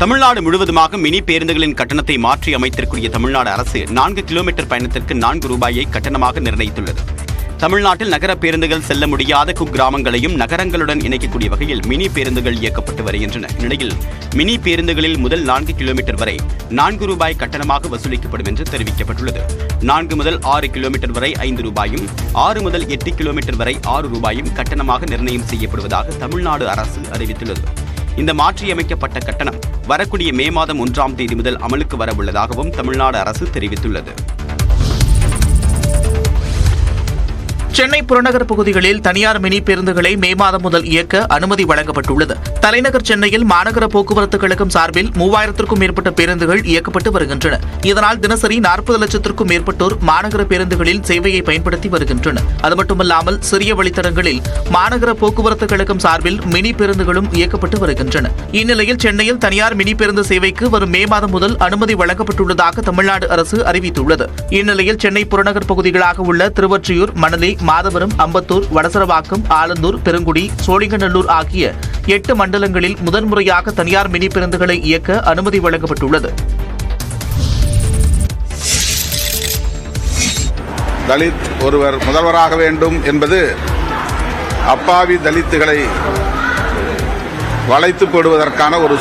தமிழ்நாடு முழுவதுமாக மினி பேருந்துகளின் கட்டணத்தை மாற்றி அமைத்திருக்கூடிய தமிழ்நாடு அரசு 4 கிலோமீட்டர் பயணத்திற்கு 4 ரூபாயை கட்டணமாக நிர்ணயித்துள்ளது. தமிழ்நாட்டில் நகர பேருந்துகள் செல்ல முடியாத குக்கிராமங்களையும் நகரங்களுடன் இணைக்கக்கூடிய வகையில் மினி பேருந்துகள் இயக்கப்பட்டு வருகின்றன. இந்நிலையில் மினி பேருந்துகளில் முதல் 4 கிலோமீட்டர் வரை 4 ரூபாய் கட்டணமாக வசூலிக்கப்படும் என்று தெரிவிக்கப்பட்டுள்ளது. 4 முதல் 6 கிலோமீட்டர் வரை 5 ரூபாயும் 6 முதல் 8 கிலோமீட்டர் வரை 6 ரூபாயும் கட்டணமாக நிர்ணயம் செய்யப்படுவதாக தமிழ்நாடு அரசு அறிவித்துள்ளது. இந்த மாற்றியமைக்கப்பட்ட கட்டணம் வரக்கூடிய மே மாதம் 1ஆம் தேதி முதல் அமலுக்கு வரவுள்ளதாகவும் தமிழ்நாடு அரசு தெரிவித்துள்ளது. சென்னை புறநகர் பகுதிகளில் தனியார் மினி பேருந்துகளை மே மாதம் முதல் இயக்க அனுமதி வழங்கப்பட்டுள்ளது. தலைநகர் சென்னையில் மாநகர போக்குவரத்து கழகம் சார்பில் 3000க்கும் மேற்பட்ட பேருந்துகள் இயக்கப்பட்டு வருகின்றன. இதனால் தினசரி 40 லட்சத்திற்கும் மேற்பட்டோர் மாநகர பேருந்துகளில் சேவையை பயன்படுத்தி வருகின்றனர். அது மட்டுமல்லாமல் சிறிய வழித்தடங்களில் மாநகர போக்குவரத்து கழகம் சார்பில் மினி பேருந்துகளும் இயக்கப்பட்டு வருகின்றன. இந்நிலையில் சென்னையில் தனியார் மினி பேருந்து சேவைக்கு வரும் மே மாதம் முதல் அனுமதி வழங்கப்பட்டுள்ளதாக தமிழ்நாடு அரசு அறிவித்துள்ளது. இந்நிலையில் சென்னை புறநகர் பகுதிகளாக உள்ள திருவொற்றியூர், மணலி, மாதவரம், அம்பத்தூர், வடசரவாக்கம், ஆலந்தூர், பெருங்குடி, சோழிங்கநல்லூர் ஆகிய 8 மண்டலங்களில் முதன்முறையாக தனியார் மினி பேருந்துகளை இயக்க அனுமதி வழங்கப்பட்டுள்ளது. தலித் ஒருவர் முதல்வராக வேண்டும் என்பது அப்பாவி தலித்துகளை வளைத்து போடுவதற்கான ஒரு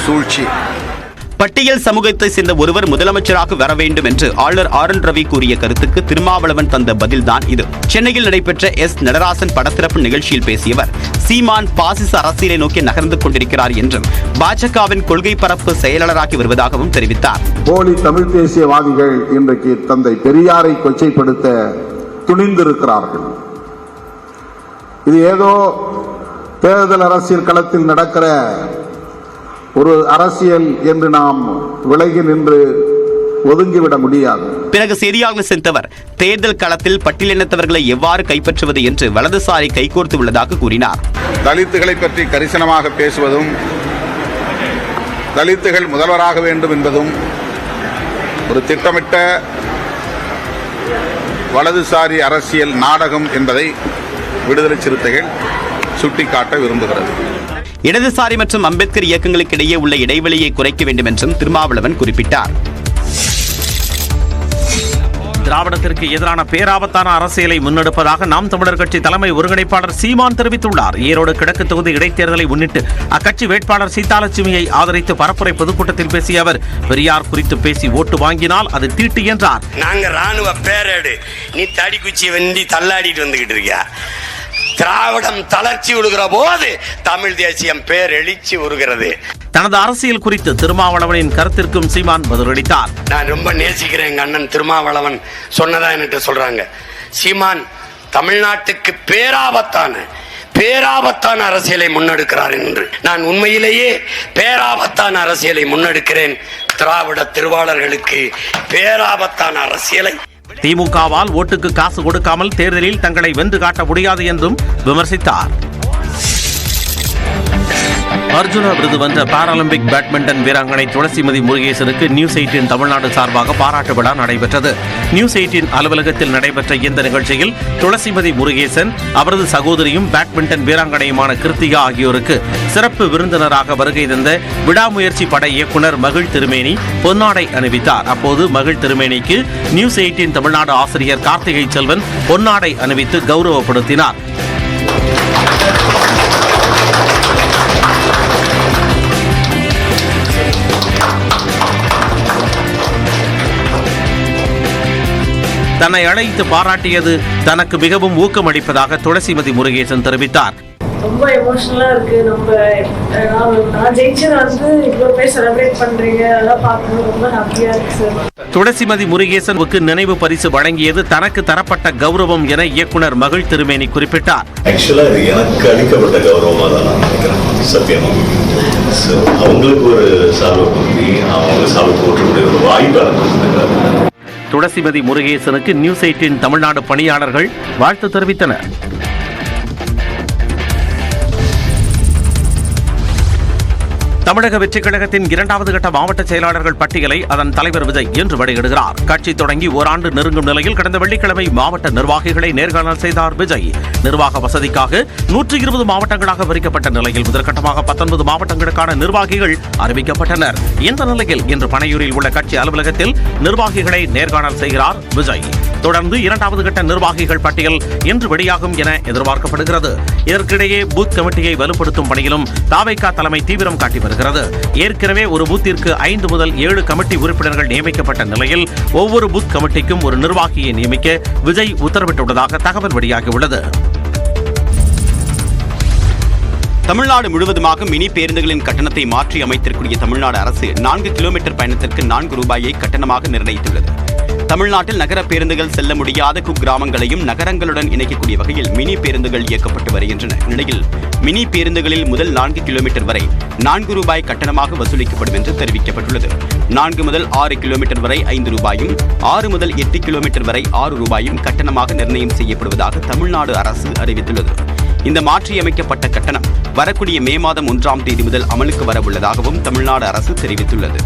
சூழ்ச்சி. பட்டியல் சமூகத்தை சேர்ந்த ஒருவர் முதலமைச்சராக வர வேண்டும் என்று ஆளுநர் ஆர்.என். ரவி கூறிய கருத்துக்கு திருமாவளவன் தந்த பதில்தான் இது. சென்னையில் நடைபெற்ற எஸ். நடராசன் படத்திறப்பு நிகழ்ச்சியில் பேசியவர், சீமான் பாசிச அரசியலை நோக்கி நகர்ந்து கொண்டிருக்கிறார் என்றும் பாஜகவின் கொள்கை பரப்பு செயலாளராகி வருவதாகவும் தெரிவித்தார். போலி தமிழ் தேசியவாதிகள் இன்றைக்கு தந்தை பெரியாரை கொச்சைப்படுத்த துணிந்திருக்கிறார்கள். இது ஏதோ தேர்தல் அரசியல் களத்தில் நடக்கிற ஒரு அரசியல் என்று நாம் விலகி நின்று ஒதுங்கிவிட முடியாது. பிறகு செய்தியாளர்கள் சென்றவர் தேர்தல் களத்தில் பட்டியலினத்தவர்களை எவ்வாறு கைப்பற்றுவது என்று வலதுசாரி கைகோர்த்து உள்ளதாக கூறினார். தலித்துகளை பற்றி கரிசனமாக பேசுவதும் தலித்துகள் முதல்வராக வேண்டும் என்பதும் ஒரு திட்டமிட்ட வலதுசாரி அரசியல் நாடகம் என்பதை விடுதலை சிறுத்தைகள் சுட்டிக்காட்ட விரும்புகிறது. இடதுசாரி மற்றும் அம்பேத்கர் இயக்கங்களுக்கு இடையே உள்ள இடைவெளியை குறைக்க வேண்டும் என்றும் திருமாவளவன் குறிப்பிட்டார். திராவிடத்திற்கு எதிரான பேராபத்தான அரசியலை முன்னெடுப்பதாக நாம் தமிழர் கட்சி தலைமை ஒருங்கிணைப்பாளர் சீமான் தெரிவித்துள்ளார். ஈரோடு கிழக்கு தொகுதி இடைத்தேர்தலை முன்னிட்டு அக்கட்சி வேட்பாளர் சீதாலட்சுமியை ஆதரித்து பரப்புரை பொதுக்கூட்டத்தில் பேசிய அவர், பெரியார் குறித்து பேசி ஓட்டு வாங்கினால் அது தீட்டு என்றார். நாங்க ராணுவ பேரேடு, நீ தடி குச்சி வெண்டி தள்ளாடிட்டு வந்துகிட்டு இருக்கியா? திராவிடம் தளர்ச்சி விடுகிற போது தமிழ் தேசியம் பேரெழுச்சி உருகிறது. தனது அரசியல் குறித்து திருமாவளவனின் கருத்திற்கும் சீமான் பதிலளித்தார். நான் ரொம்ப நேசிக்கிறேன் எங்க அண்ணன் திருமாவளவன் சொன்னதா என்கிட்ட சொல்றாங்க. சீமான் தமிழ்நாட்டுக்கு பேராபத்தான அரசியலை முன்னெடுக்கிறார் என்று. நான் உண்மையிலேயே பேராபத்தான அரசியலை முன்னெடுக்கிறேன். திராவிட திருவாளர்களுக்கு பேராபத்தான அரசியலை திமுகவால் ஓட்டுக்கு காசு கொடுக்காமல் தேர்தலில் தங்களை வென்று காட்ட முடியாது என்றும் விமர்சித்தார். அர்ஜுனா விருது வென்ற பாராலிம்பிக் பேட்மிண்டன் வீராங்கனை துளசிமதி முருகேசனுக்கு நியூஸ் 18 தமிழ்நாடு சார்பாக பாராட்டு விழா நடைபெற்றது. நியூஸ் 18 அலுவலகத்தில் நடைபெற்ற இந்த நிகழ்ச்சியில் துளசிமதி முருகேசன், அவரது சகோதரியும் பேட்மிண்டன் வீராங்கனையுமான கிருத்திகா ஆகியோருக்கு சிறப்பு விருந்தினராக வருகை தந்த விடாமுயற்சி பட இயக்குனர் மகிழ் திருமேனி பொன்னாடை அணிவித்தார். அப்போது மகிழ் திருமேனிக்கு நியூஸ் 18 தமிழ்நாடு ஆசிரியர் கார்த்திகை செல்வன் பொன்னாடை அணிவித்து கௌரவப்படுத்தினார். தன்னை அழைத்து பாராட்டியது தனக்கு மிகவும் ஊக்கமளிப்பதாக துளசிமதி முருகேசன் தெரிவித்தார். ரொம்ப எமோஷனலா இருக்கு. நான் ஜெயிச்சது இவ்வளவு பேர் செலிப்ரேட் பண்றீங்க, அதெல்லாம் பார்க்கணும், ரொம்ப ஹாப்பியா இருக்கு சார். துளசிமதி முருகேசனுக்கு நினைவு பரிசு வழங்கியது தனக்கு தரப்பட்ட கௌரவம் என இயக்குனர் மகிழ் திருமேனி குறிப்பிட்டார். ஆக்சுவலா இது எனக்கு அளிக்கப்பட்ட கௌரவமா தான் நான் நினைக்கிறேன். சத்தியமா அவங்களுக்கு ஒரு சால்வை பண்ணி அவங்க சால்வை போட்டக்கூடிய ஒரு வாய்ப்பு அளிக்கிறாங்க. துளசிமதி முருகேசனுக்கு நியூஸ் 18 தமிழ்நாடு பணியாளர்கள் வாழ்த்து தெரிவித்தனர். தமிழக வெற்றிக் கழகத்தின் 2வது கட்ட மாவட்ட செயலாளர்கள் பட்டியலை அதன் தலைவர் விஜய் இன்று வெளியிடுகிறார். கட்சி தொடங்கி ஓராண்டு நெருங்கும் நிலையில் கடந்த வெள்ளிக்கிழமை மாவட்ட நிர்வாகிகளை நேர்காணல் செய்தார் விஜய். நிர்வாக வசதிக்காக 120 மாவட்டங்களாக பிரிக்கப்பட்ட நிலையில் முதற்கட்டமாக 19 மாவட்டங்களுக்கான நிர்வாகிகள் அறிவிக்கப்பட்டனர். இந்த நிலையில் இன்று பனையூரில் உள்ள கட்சி அலுவலகத்தில் நிர்வாகிகளை நேர்காணல் செய்கிறார் விஜய். தொடர்ந்து 2வது கட்ட நிர்வாகிகள் பட்டியல் இன்று வெளியாகும் என எதிர்பார்க்கப்படுகிறது. இதற்கிடையே பூத் கமிட்டியை வலுப்படுத்தும் பணியிலும் தாவேகா தலைமை தீவிரம் காட்டி வருகிறது. ஏற்கனவே ஒரு பூத்திற்கு 5 முதல் 7 கமிட்டி உறுப்பினர்கள் நியமிக்கப்பட்ட நிலையில் ஒவ்வொரு பூத் கமிட்டிக்கும் ஒரு நிர்வாகியை நியமிக்க விஜய் உத்தரவிட்டுள்ளதாக தகவல் வெளியாகியுள்ளது. தமிழ்நாடு முழுவதுமாக மினி பேருந்துகளின் கட்டணத்தை மாற்றி அமைத்திருக்கூடிய தமிழ்நாடு அரசு 4 கிலோமீட்டர் பயணத்திற்கு 4 ரூபாயை கட்டணமாக நிர்ணயித்துள்ளது. தமிழ்நாட்டில் நகர பேருந்துகள் செல்ல முடியாத குக்கிராமங்களையும் நகரங்களுடன் இணைக்கக்கூடிய வகையில் மினி பேருந்துகள் இயக்கப்பட்டு வருகின்றன. இந்நிலையில் மினி பேருந்துகளில் முதல் 4 கிலோமீட்டர் வரை 4 ரூபாய் கட்டணமாக வசூலிக்கப்படும் என்று தெரிவிக்கப்பட்டுள்ளது. 4 முதல் 6 கிலோமீட்டர் வரை 5 ரூபாயும் 6 முதல் 8 கிலோமீட்டர் வரை 6 ரூபாயும் கட்டணமாக நிர்ணயம் செய்யப்படுவதாக தமிழ்நாடு அரசு அறிவித்துள்ளது. இந்த மாற்றியமைக்கப்பட்ட கட்டணம் வரக்கூடிய மே மாதம் 1ஆம் தேதி முதல் அமலுக்கு வரவுள்ளதாகவும் தமிழ்நாடு அரசு தெரிவித்துள்ளது.